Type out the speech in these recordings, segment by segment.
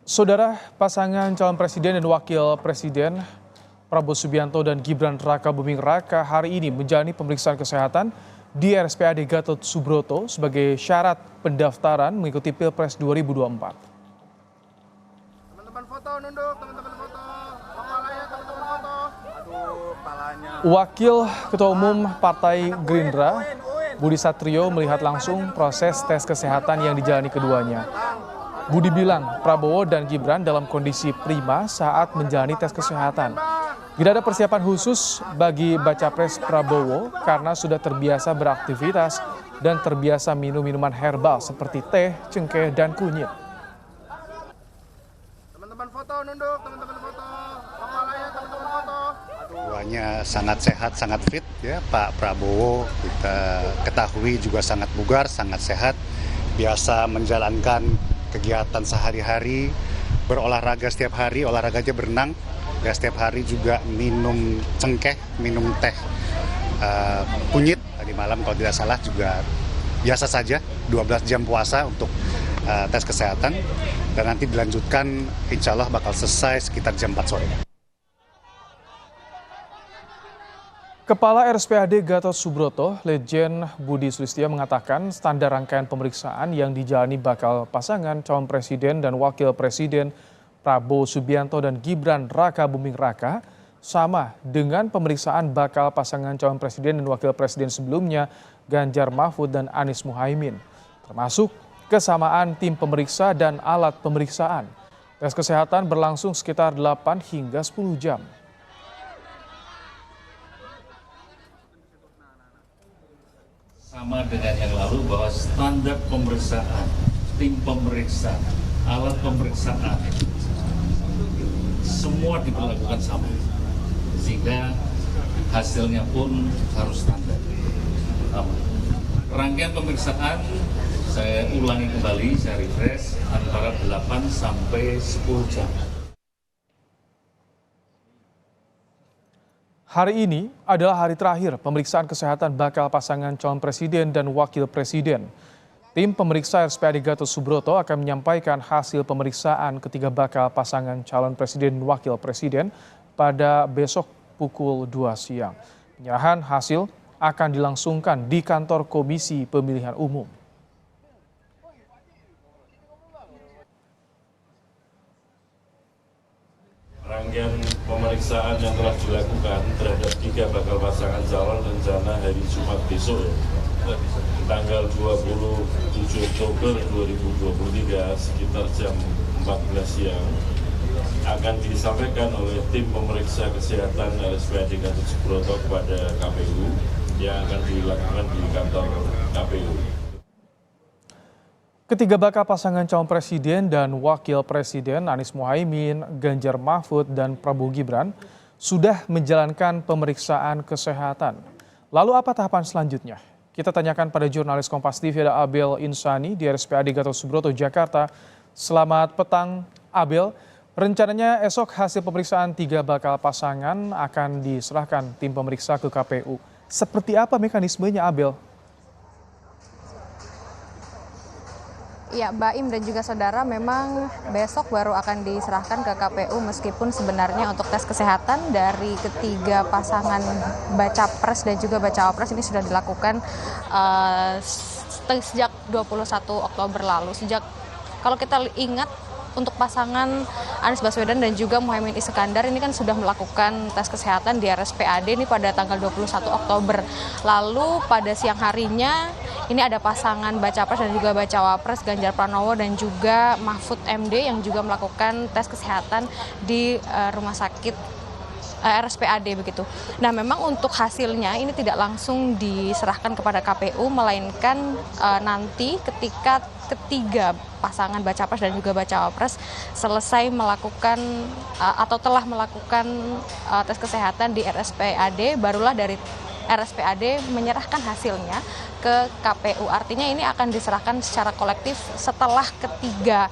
Saudara, pasangan calon presiden dan wakil presiden Prabowo Subianto dan Gibran Raka Buming Raka hari ini menjalani pemeriksaan kesehatan di RSPAD Gatot Subroto sebagai syarat pendaftaran mengikuti Pilpres 2024. Teman-teman foto nunduk, teman-teman foto. Kepalanya teman-teman foto. Aduh, kepalanya. Wakil Ketua Umum Partai Gerindra, Budi Satrio melihat langsung proses tes kesehatan yang dijalani keduanya. Budi bilang Prabowo dan Gibran dalam kondisi prima saat menjalani tes kesehatan. Tidak ada persiapan khusus bagi baca pres Prabowo karena sudah terbiasa beraktivitas dan terbiasa minum minuman herbal seperti teh, cengkeh, dan kunyit. Teman-teman foto nunduk, teman-teman foto. Kepalanya teman-teman foto. Keduanya sangat sehat, sangat fit ya. Pak Prabowo kita ketahui juga sangat bugar, sangat sehat, biasa menjalankan kegiatan sehari-hari, berolahraga setiap hari, olahraganya berenang, ya setiap hari juga minum cengkeh, minum teh kunyit, tadi malam kalau tidak salah juga biasa saja, 12 jam puasa untuk tes kesehatan, dan nanti dilanjutkan insya Allah bakal selesai sekitar jam 4 sore. Kepala RSPAD Gatot Subroto, Lejen Budi Sulistyo mengatakan standar rangkaian pemeriksaan yang dijalani bakal pasangan calon presiden dan wakil presiden Prabowo Subianto dan Gibran Raka Buming Raka sama dengan pemeriksaan bakal pasangan calon presiden dan wakil presiden sebelumnya Ganjar Mahfud dan Anies Muhaimin, termasuk kesamaan tim pemeriksa dan alat pemeriksaan. Tes kesehatan berlangsung sekitar 8 hingga 10 jam. Sama dengan yang lalu bahwa standar pemeriksaan, tim pemeriksa, alat pemeriksaan, semua diperlakukan sama. Sehingga hasilnya pun harus standar. Rangkaian pemeriksaan, saya ulangi kembali, saya refresh, antara 8 sampai 10 jam. Hari ini adalah hari terakhir pemeriksaan kesehatan bakal pasangan calon presiden dan wakil presiden. Tim pemeriksa RSPAD Gatot Subroto akan menyampaikan hasil pemeriksaan ketiga bakal pasangan calon presiden dan wakil presiden pada besok pukul 2 siang. Penyerahan hasil akan dilangsungkan di kantor Komisi Pemilihan Umum. Rangkaian pemeriksaan yang telah dilakukan terhadap 3 bakal pasangan calon rencana hari Jumat besok, tanggal 27 Oktober 2023 sekitar jam 14 siang, akan disampaikan oleh tim pemeriksa kesehatan RSPAD Gatot Subroto kepada KPU yang akan dilakukan di kantor KPU. Ketiga bakal pasangan calon presiden dan wakil presiden Anies Muhaimin, Ganjar Mahfud, dan Prabowo Gibran sudah menjalankan pemeriksaan kesehatan. Lalu apa tahapan selanjutnya? Kita tanyakan pada jurnalis Kompas TV ada Abel Insani di RSPAD Gatot Subroto, Jakarta. Selamat petang, Abel. Rencananya esok hasil pemeriksaan 3 bakal pasangan akan diserahkan tim pemeriksa ke KPU. Seperti apa mekanismenya, Abel? Ya, Mbak Im dan juga saudara, memang besok baru akan diserahkan ke KPU meskipun sebenarnya untuk tes kesehatan dari ketiga pasangan baca pres dan juga bacawa pres ini sudah dilakukan sejak 21 Oktober lalu. Kalau kita ingat, untuk pasangan Anies Baswedan dan juga Muhaimin Iskandar ini kan sudah melakukan tes kesehatan di RSPAD ini pada tanggal 21 Oktober. Lalu pada siang harinya ini ada pasangan baca pres dan juga bacawa pres Ganjar Pranowo dan juga Mahfud MD yang juga melakukan tes kesehatan di rumah sakit RSPAD begitu. Nah, memang untuk hasilnya ini tidak langsung diserahkan kepada KPU, melainkan nanti ketika ketiga pasangan baca pres dan juga bacawa pres selesai melakukan atau telah melakukan tes kesehatan di RSPAD, barulah dari RSPAD menyerahkan hasilnya ke KPU. Artinya ini akan diserahkan secara kolektif setelah ketiga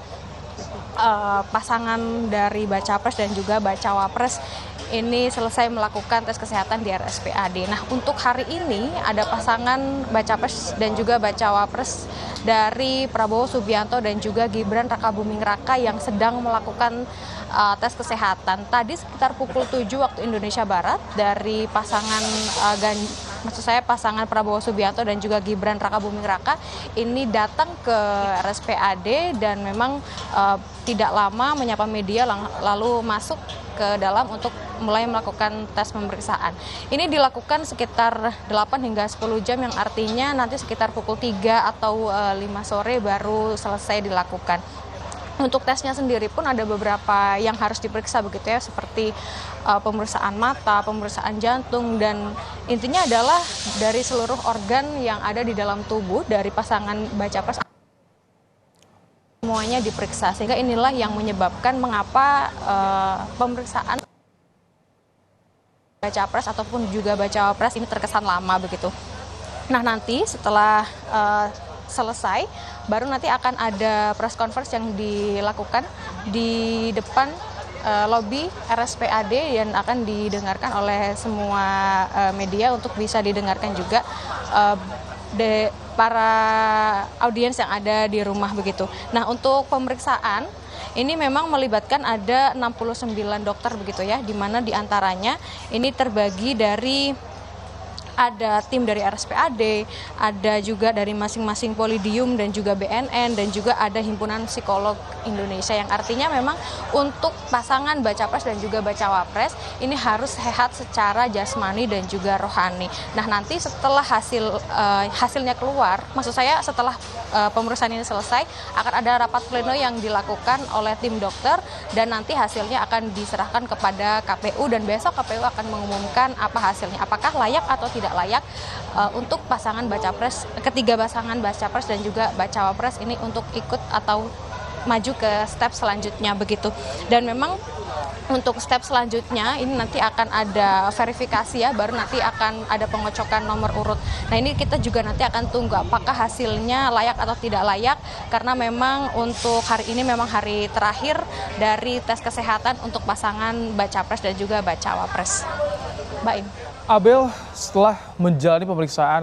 pasangan dari baca pres dan juga bacawa pres ini selesai melakukan tes kesehatan di RSPAD. Nah, untuk hari ini ada pasangan baca pres dan juga bacawa pres dari Prabowo Subianto dan juga Gibran Rakabuming Raka yang sedang melakukan tes kesehatan. Tadi sekitar pukul 7 waktu Indonesia Barat dari pasangan Prabowo Subianto dan juga Gibran Rakabuming Raka ini datang ke RSPAD dan memang tidak lama menyapa media lalu masuk ke dalam untuk mulai melakukan tes pemeriksaan. Ini dilakukan sekitar 8 hingga 10 jam yang artinya nanti sekitar pukul 3 atau 5 sore baru selesai dilakukan. Untuk tesnya sendiri pun ada beberapa yang harus diperiksa begitu ya, seperti pemeriksaan mata, pemeriksaan jantung, dan intinya adalah dari seluruh organ yang ada di dalam tubuh dari pasangan baca pres semuanya diperiksa, sehingga inilah yang menyebabkan mengapa pemeriksaan baca pres ataupun juga bacawa pres ini terkesan lama begitu. Nah, nanti setelah selesai baru nanti akan ada press conference yang dilakukan di depan lobi RSPAD dan akan didengarkan oleh semua media untuk bisa didengarkan juga para audiens yang ada di rumah begitu. Nah, untuk pemeriksaan ini memang melibatkan ada 69 dokter begitu ya, di mana diantaranya ini terbagi dari ada tim dari RSPAD, ada juga dari masing-masing Polidium dan juga BNN, dan juga ada Himpunan Psikolog Indonesia, yang artinya memang untuk pasangan baca pres dan juga bacawa pres ini harus sehat secara jasmani dan juga rohani. Nah, nanti setelah hasilnya keluar, maksud saya setelah pemeriksaan ini selesai akan ada rapat pleno yang dilakukan oleh tim dokter dan nanti hasilnya akan diserahkan kepada KPU dan besok KPU akan mengumumkan apa hasilnya, apakah layak atau tidak layak untuk pasangan baca pres, ketiga pasangan baca pres dan juga bacawa pres ini untuk ikut atau maju ke step selanjutnya begitu. Dan memang untuk step selanjutnya ini nanti akan ada verifikasi ya, baru nanti akan ada pengocokan nomor urut. Nah, ini kita juga nanti akan tunggu apakah hasilnya layak atau tidak layak, karena memang untuk hari ini memang hari terakhir dari tes kesehatan untuk pasangan baca pres dan juga bacawa pres. Mbak In. Abel, setelah menjalani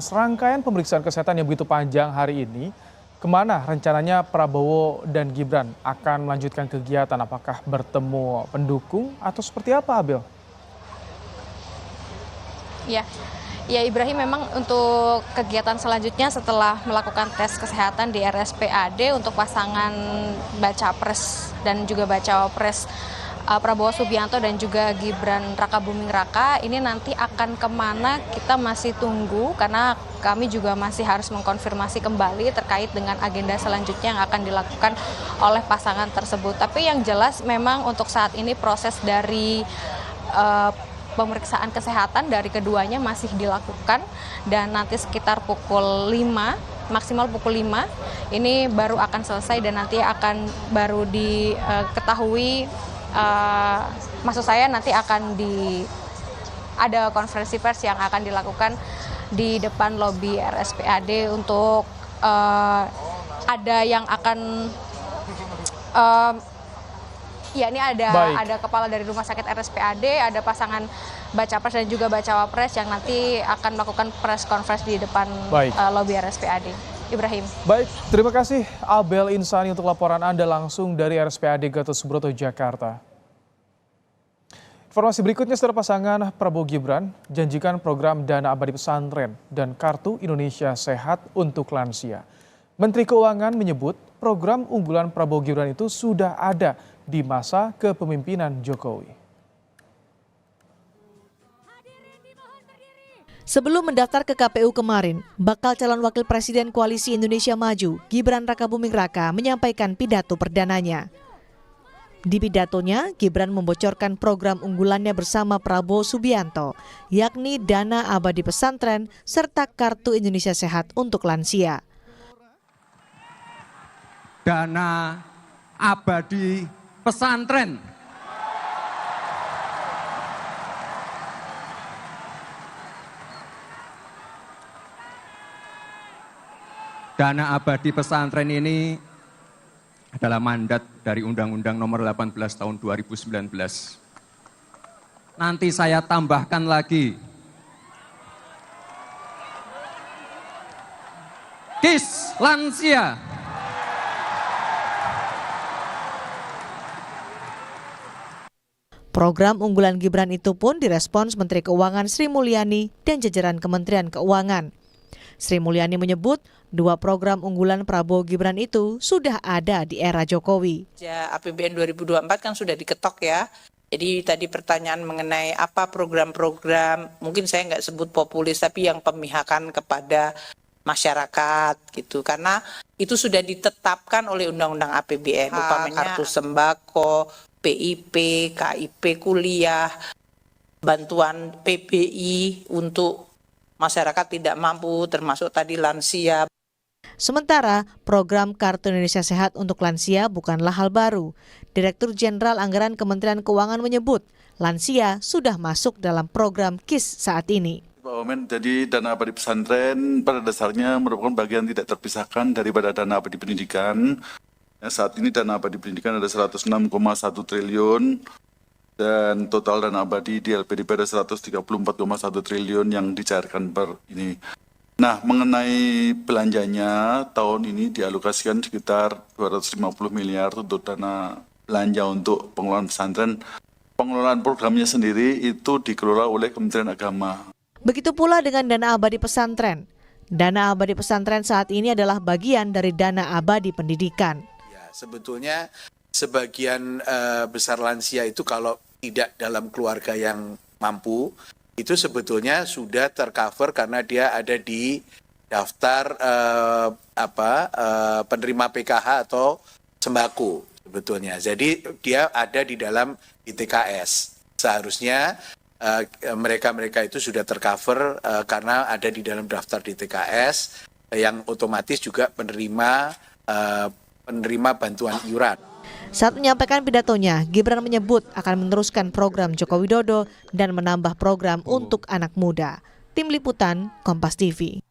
serangkaian pemeriksaan kesehatan yang begitu panjang hari ini, kemana rencananya Prabowo dan Gibran akan melanjutkan kegiatan? Apakah bertemu pendukung atau seperti apa, Abel? Ya Ibrahim, memang untuk kegiatan selanjutnya setelah melakukan tes kesehatan di RSPAD untuk pasangan baca pres dan juga bacawa pres Prabowo Subianto dan juga Gibran Rakabuming Raka ini nanti akan kemana kita masih tunggu, karena kami juga masih harus mengkonfirmasi kembali terkait dengan agenda selanjutnya yang akan dilakukan oleh pasangan tersebut. Tapi yang jelas memang untuk saat ini proses dari pemeriksaan kesehatan dari keduanya masih dilakukan dan nanti sekitar pukul 5, maksimal pukul 5 ini baru akan selesai dan nanti akan baru diketahui. Maksud saya nanti akan ada konferensi pers yang akan dilakukan di depan lobi RSPAD untuk ada yang akan ini ada kepala dari rumah sakit RSPAD, ada pasangan baca pres dan juga bacawa pres yang nanti akan melakukan press conference di depan lobi RSPAD. Ibrahim. Baik, terima kasih Abel Insani untuk laporan Anda langsung dari RSPAD Gatot Subroto, Jakarta. Informasi berikutnya, saudara, pasangan Prabowo Gibran janjikan program dana abadi pesantren dan kartu Indonesia Sehat untuk lansia. Menteri Keuangan menyebut program unggulan Prabowo Gibran itu sudah ada di masa kepemimpinan Jokowi. Sebelum mendaftar ke KPU kemarin, bakal calon wakil presiden Koalisi Indonesia Maju, Gibran Rakabuming Raka, menyampaikan pidato perdananya. Di pidatonya, Gibran membocorkan program unggulannya bersama Prabowo Subianto, yakni dana abadi pesantren serta kartu Indonesia Sehat untuk lansia. Dana abadi pesantren. Dana abadi pesantren ini adalah mandat dari Undang-Undang Nomor 18 Tahun 2019. nanti saya tambahkan lagi. KIS Lansia. Program unggulan Gibran itu pun direspons Menteri Keuangan Sri Mulyani dan jajaran Kementerian Keuangan. Sri Mulyani menyebut 2 program unggulan Prabowo Gibran itu sudah ada di era Jokowi. APBN 2024 kan sudah diketok ya. Jadi tadi pertanyaan mengenai apa program-program, mungkin saya nggak sebut populis, tapi yang pemihakan kepada masyarakat gitu. Karena itu sudah ditetapkan oleh Undang-Undang APBN, umpamanya kartu sembako, PIP, KIP kuliah, bantuan PBI untuk masyarakat tidak mampu, termasuk tadi lansia. Sementara program Kartu Indonesia Sehat untuk lansia bukanlah hal baru. Direktur Jenderal Anggaran Kementerian Keuangan menyebut lansia sudah masuk dalam program KIS saat ini. Pak Wamen, jadi dana abadi pesantren pada dasarnya merupakan bagian tidak terpisahkan daripada dana abadi pendidikan. Saat ini dana abadi pendidikan ada 106,1 triliun dan total dana abadi di LPDP ada 134,1 triliun yang dicairkan per ini. Nah, mengenai belanjanya tahun ini dialokasikan sekitar 250 miliar untuk dana belanja untuk pengelolaan pesantren. Pengelolaan programnya sendiri itu dikelola oleh Kementerian Agama. Begitu pula dengan dana abadi pesantren. Dana abadi pesantren saat ini adalah bagian dari dana abadi pendidikan. Sebetulnya sebagian besar lansia itu kalau tidak dalam keluarga yang mampu, itu sebetulnya sudah tercover karena dia ada di daftar penerima PKH atau sembako sebetulnya. Jadi dia ada di dalam DTKS. Seharusnya mereka-mereka itu sudah tercover karena ada di dalam daftar DTKS yang otomatis juga penerima bantuan iuran. Saat menyampaikan pidatonya, Gibran menyebut akan meneruskan program Joko Widodo dan menambah program untuk anak muda. Tim Liputan, Kompas TV.